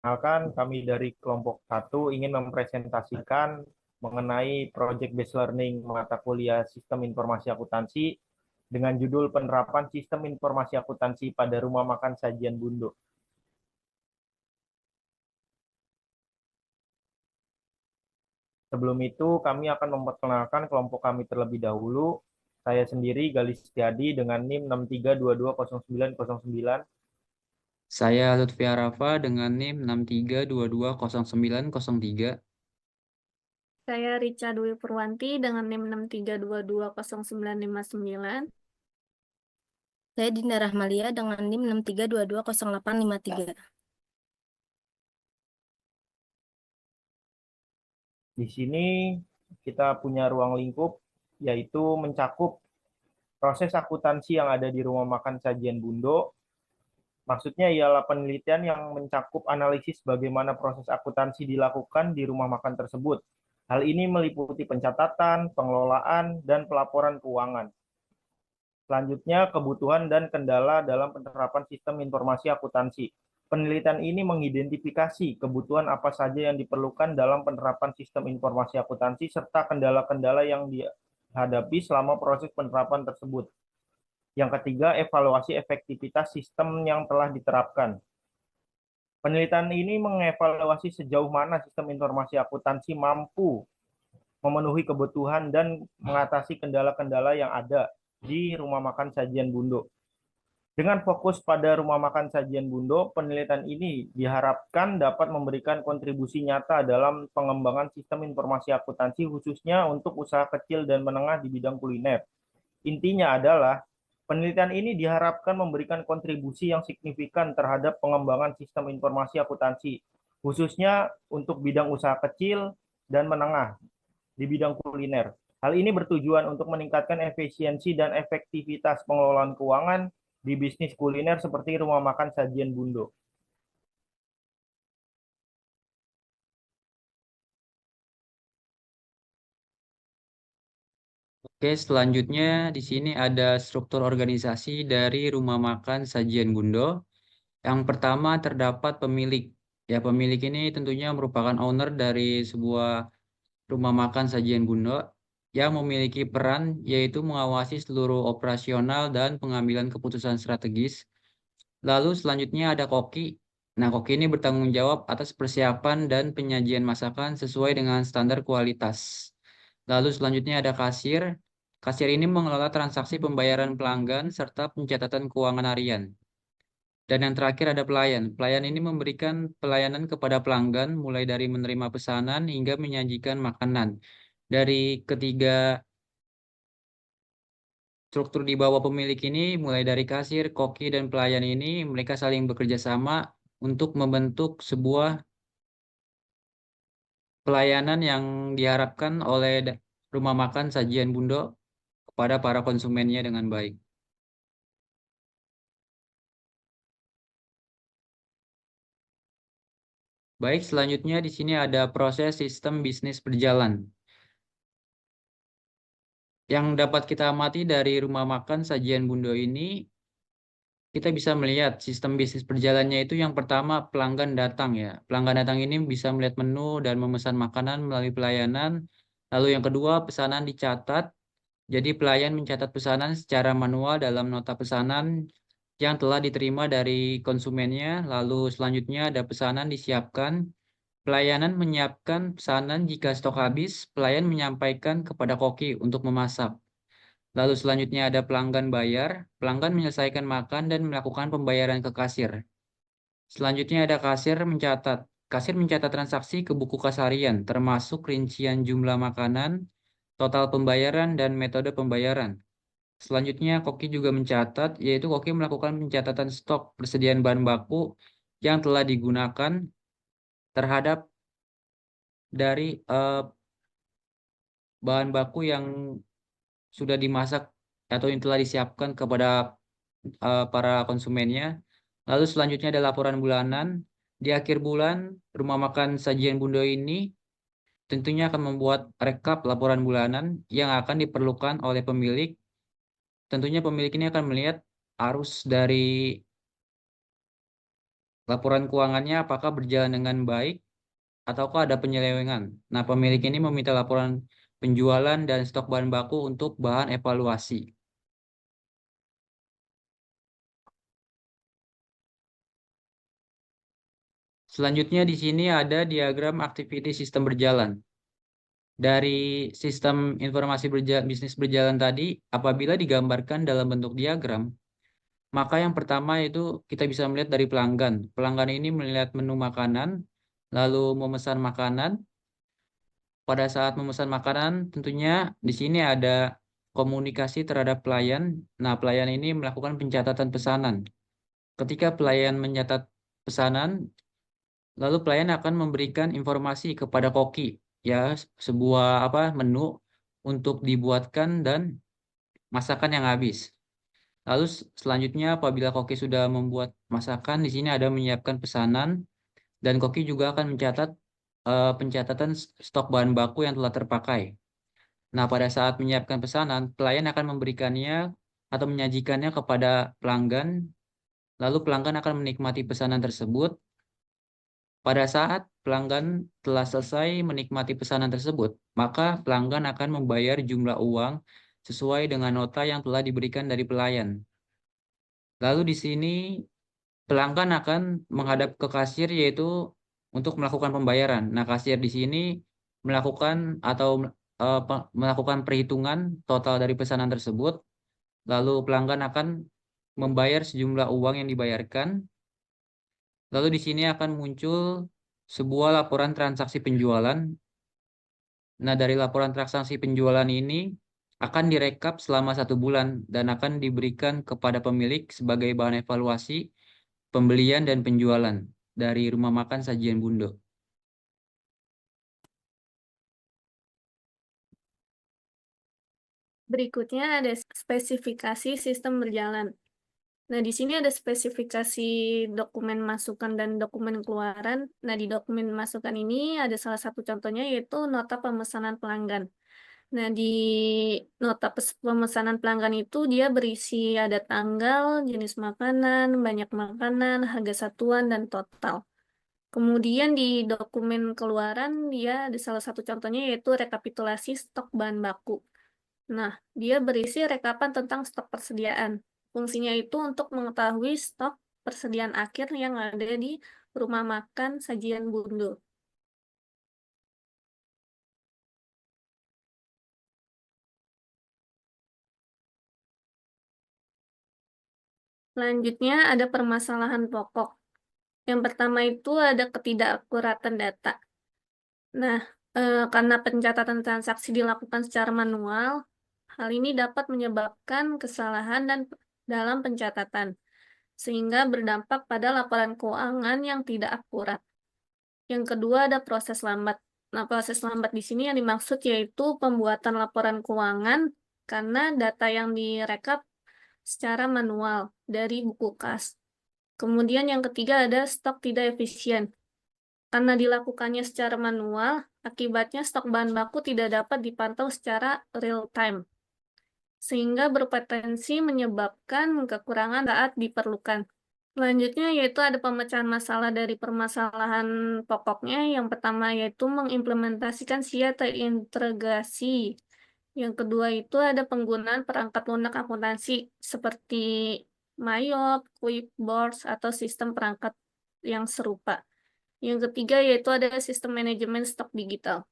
Perkenalkan, kami dari kelompok satu ingin mempresentasikan mengenai Project Based Learning mata kuliah Sistem Informasi Akuntansi dengan judul Penerapan Sistem Informasi Akuntansi pada Rumah Makan Sajian Bundo. Sebelum itu, kami akan memperkenalkan kelompok kami terlebih dahulu. Saya sendiri, Galis Setiadi, dengan NIM 63220909. Saya Lutfi Arafa dengan NIM 63220903. Saya Rica Dwi Purwanti dengan NIM 632200959. Saya Dinda Rahmalia dengan NIM 63220853. Di sini kita punya ruang lingkup, yaitu mencakup proses akuntansi yang ada di rumah makan sajian Bundo. Maksudnya ialah penelitian yang mencakup analisis bagaimana proses akuntansi dilakukan di rumah makan tersebut. Hal ini meliputi pencatatan, pengelolaan, dan pelaporan keuangan. Selanjutnya, kebutuhan dan kendala dalam penerapan sistem informasi akuntansi. Penelitian ini mengidentifikasi kebutuhan apa saja yang diperlukan dalam penerapan sistem informasi akuntansi serta kendala-kendala yang dihadapi selama proses penerapan tersebut. Yang ketiga, evaluasi efektivitas sistem yang telah diterapkan. Penelitian ini mengevaluasi sejauh mana sistem informasi akuntansi mampu memenuhi kebutuhan dan mengatasi kendala-kendala yang ada di rumah makan sajian Bundo. Dengan fokus pada rumah makan sajian Bundo, penelitian ini diharapkan dapat memberikan kontribusi nyata dalam pengembangan sistem informasi akuntansi khususnya untuk usaha kecil dan menengah di bidang kuliner. Intinya adalah penelitian ini diharapkan memberikan kontribusi yang signifikan terhadap pengembangan sistem informasi akuntansi, khususnya untuk bidang usaha kecil dan menengah di bidang kuliner. Hal ini bertujuan untuk meningkatkan efisiensi dan efektivitas pengelolaan keuangan di bisnis kuliner seperti rumah makan sajian Bundo. Oke, selanjutnya di sini ada struktur organisasi dari Rumah Makan Sajian Bundo. Yang pertama terdapat pemilik. Ya, pemilik ini tentunya merupakan owner dari sebuah rumah makan sajian Bundo yang memiliki peran yaitu mengawasi seluruh operasional dan pengambilan keputusan strategis. Lalu selanjutnya ada koki. Nah, koki ini bertanggung jawab atas persiapan dan penyajian masakan sesuai dengan standar kualitas. Lalu selanjutnya ada kasir. Kasir ini mengelola transaksi pembayaran pelanggan serta pencatatan keuangan harian. Dan yang terakhir ada pelayan. Pelayan ini memberikan pelayanan kepada pelanggan mulai dari menerima pesanan hingga menyajikan makanan. Dari ketiga struktur di bawah pemilik ini, mulai dari kasir, koki, dan pelayan ini, mereka saling bekerja sama untuk membentuk sebuah pelayanan yang diharapkan oleh rumah makan sajian Bundo kepada para konsumennya dengan baik. Baik, selanjutnya di sini ada proses sistem bisnis berjalan. Yang dapat kita amati dari rumah makan sajian Bundo ini, kita bisa melihat sistem bisnis berjalannya itu yang pertama pelanggan datang ya. Pelanggan datang ini bisa melihat menu dan memesan makanan melalui pelayanan. Lalu yang kedua pesanan dicatat. Jadi pelayan mencatat pesanan secara manual dalam nota pesanan yang telah diterima dari konsumennya. Lalu selanjutnya ada pesanan disiapkan. Pelayanan menyiapkan pesanan jika stok habis. Pelayan menyampaikan kepada koki untuk memasak. Lalu selanjutnya ada pelanggan bayar. Pelanggan menyelesaikan makan dan melakukan pembayaran ke kasir. Selanjutnya ada kasir mencatat. Kasir mencatat transaksi ke buku kas harian, termasuk rincian jumlah makanan, total pembayaran, dan metode pembayaran. Selanjutnya koki juga mencatat, yaitu koki melakukan pencatatan stok persediaan bahan baku yang telah digunakan terhadap dari bahan baku yang sudah dimasak atau yang telah disiapkan kepada para konsumennya. Lalu selanjutnya ada laporan bulanan. Di akhir bulan, rumah makan sajian Bundo ini tentunya akan membuat rekap laporan bulanan yang akan diperlukan oleh pemilik. Tentunya pemilik ini akan melihat arus dari laporan keuangannya apakah berjalan dengan baik ataukah ada penyelewengan. Nah, pemilik ini meminta laporan penjualan dan stok bahan baku untuk bahan evaluasi. Selanjutnya di sini ada diagram activity sistem berjalan. Dari sistem informasi bisnis berjalan tadi, apabila digambarkan dalam bentuk diagram, maka yang pertama itu kita bisa melihat dari pelanggan. Pelanggan ini melihat menu makanan, lalu memesan makanan. Pada saat memesan makanan, tentunya di sini ada komunikasi terhadap pelayan. Nah, pelayan ini melakukan pencatatan pesanan. Ketika pelayan mencatat pesanan, lalu pelayan akan memberikan informasi kepada koki, ya, sebuah menu untuk dibuatkan dan masakan yang habis. Lalu selanjutnya apabila koki sudah membuat masakan, di sini ada menyiapkan pesanan dan koki juga akan mencatat pencatatan stok bahan baku yang telah terpakai. Nah, pada saat menyiapkan pesanan, pelayan akan memberikannya atau menyajikannya kepada pelanggan, lalu pelanggan akan menikmati pesanan tersebut. Pada saat pelanggan telah selesai menikmati pesanan tersebut, maka pelanggan akan membayar jumlah uang sesuai dengan nota yang telah diberikan dari pelayan. Lalu di sini pelanggan akan menghadap ke kasir yaitu untuk melakukan pembayaran. Nah, kasir di sini melakukan melakukan perhitungan total dari pesanan tersebut. Lalu pelanggan akan membayar sejumlah uang yang dibayarkan. Lalu di sini akan muncul sebuah laporan transaksi penjualan. Nah, dari laporan transaksi penjualan ini akan direkap selama 1 bulan dan akan diberikan kepada pemilik sebagai bahan evaluasi pembelian dan penjualan dari rumah makan Sajian Bundo. Berikutnya ada spesifikasi sistem berjalan. Nah, di sini ada spesifikasi dokumen masukan dan dokumen keluaran. Nah, di dokumen masukan ini ada salah satu contohnya yaitu nota pemesanan pelanggan. Nah, di nota pemesanan pelanggan itu dia berisi ada tanggal, jenis makanan, banyak makanan, harga satuan, dan total. Kemudian di dokumen keluaran dia ada salah satu contohnya yaitu rekapitulasi stok bahan baku. Nah, dia berisi rekapan tentang stok persediaan. Fungsinya itu untuk mengetahui stok persediaan akhir yang ada di rumah makan Sajian Bundo. Selanjutnya ada permasalahan pokok. Yang pertama itu ada ketidakakuratan data. Nah, karena pencatatan transaksi dilakukan secara manual, hal ini dapat menyebabkan kesalahan dalam pencatatan, sehingga berdampak pada laporan keuangan yang tidak akurat. Yang kedua ada proses lambat. Nah, proses lambat di sini yang dimaksud yaitu pembuatan laporan keuangan karena data yang direkap secara manual dari buku kas. Kemudian yang ketiga ada stok tidak efisien. Karena dilakukannya secara manual, akibatnya stok bahan baku tidak dapat dipantau secara real time, sehingga berpotensi menyebabkan kekurangan saat diperlukan. Selanjutnya yaitu ada pemecahan masalah dari permasalahan pokoknya. Yang pertama yaitu mengimplementasikan SIA terintegrasi. Yang kedua itu ada penggunaan perangkat lunak akuntansi seperti Mayop, QuickBooks, atau sistem perangkat yang serupa. Yang ketiga yaitu ada sistem manajemen stok digital.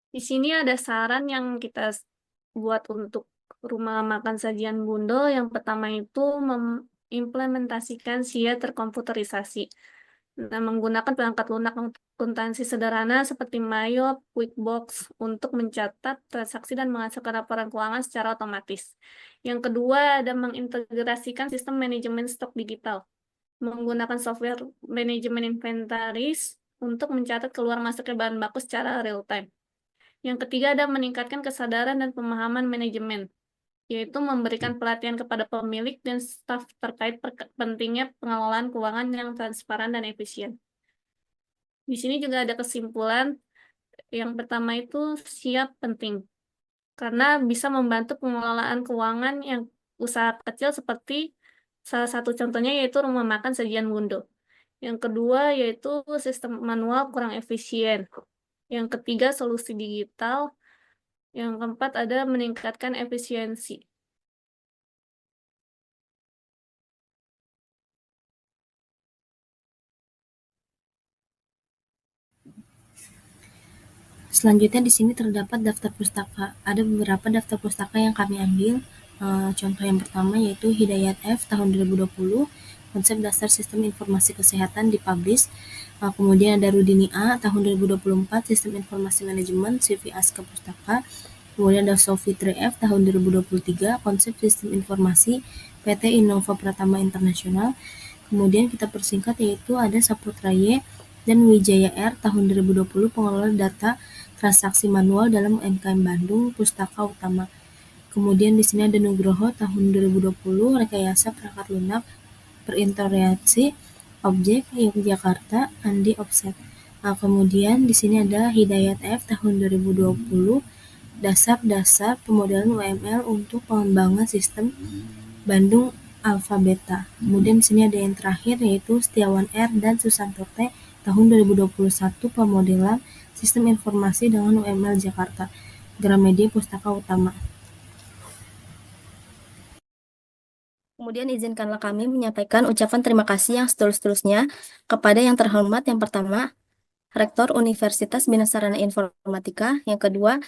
Di sini ada saran yang kita buat untuk rumah makan Sajian Bundo. Yang pertama itu mengimplementasikan SIA terkomputerisasi. Nah, menggunakan perangkat lunak akuntansi sederhana seperti Mayop, QuickBooks untuk mencatat transaksi dan menghasilkan laporan keuangan secara otomatis. Yang kedua ada mengintegrasikan sistem manajemen stok digital. Menggunakan software manajemen inventaris untuk mencatat keluar masuknya bahan baku secara real time. Yang ketiga ada meningkatkan kesadaran dan pemahaman manajemen, yaitu memberikan pelatihan kepada pemilik dan staf terkait pentingnya pengelolaan keuangan yang transparan dan efisien. Di sini juga ada kesimpulan. Yang pertama itu siap penting. karena bisa membantu pengelolaan keuangan yang usaha kecil seperti salah satu contohnya yaitu rumah makan sajian Bundo. Yang kedua yaitu sistem manual kurang efisien. Yang ketiga solusi digital. Yang keempat ada meningkatkan efisiensi. Selanjutnya di sini terdapat daftar pustaka. Ada beberapa daftar pustaka yang kami ambil. Contoh yang pertama yaitu Hidayat F tahun 2020, konsep dasar sistem informasi kesehatan dipublish. Kemudian ada Rudini A tahun 2024, sistem informasi manajemen CV Aska Pustaka. Kemudian ada Sofitri F tahun 2023, konsep sistem informasi PT Innova Pratama Internasional. Kemudian kita persingkat yaitu ada Saputra Y dan Wijaya R tahun 2020, pengelola data transaksi manual dalam UMKM Bandung Pustaka Utama. Kemudian di sini ada Nugroho tahun 2020, rekayasa perangkat lunak perintegrasi objek Yogyakarta Andi Offset. Kemudian di sini ada Hidayat F tahun 2020, dasar-dasar pemodelan UML untuk pengembangan sistem Bandung Alpha Beta. Kemudian di sini ada yang terakhir yaitu Setiawan R dan Susanto T tahun 2021, pemodelan sistem informasi dengan UML Jakarta. Gramedia Pustaka Utama. Kemudian izinkanlah kami menyampaikan ucapan terima kasih yang setulus-tulusnya kepada yang terhormat yang pertama, Rektor Universitas Bina Sarana Informatika, yang kedua,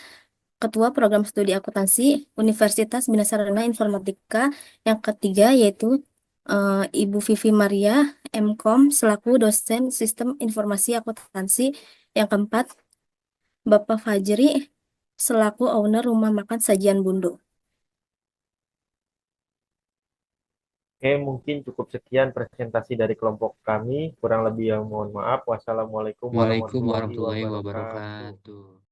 Ketua Program Studi Akuntansi Universitas Bina Sarana Informatika, yang ketiga yaitu Ibu Vivi Maria, MKOM, selaku dosen Sistem Informasi Akuntansi, yang keempat, Bapak Fajri, selaku owner Rumah Makan Sajian Bundo. Oke, mungkin cukup sekian presentasi dari kelompok kami. Kurang lebih yang mohon maaf. Wassalamualaikum Waalaikumsalam warahmatullahi warahmatullahi wabarakatuh. wabarakatuh.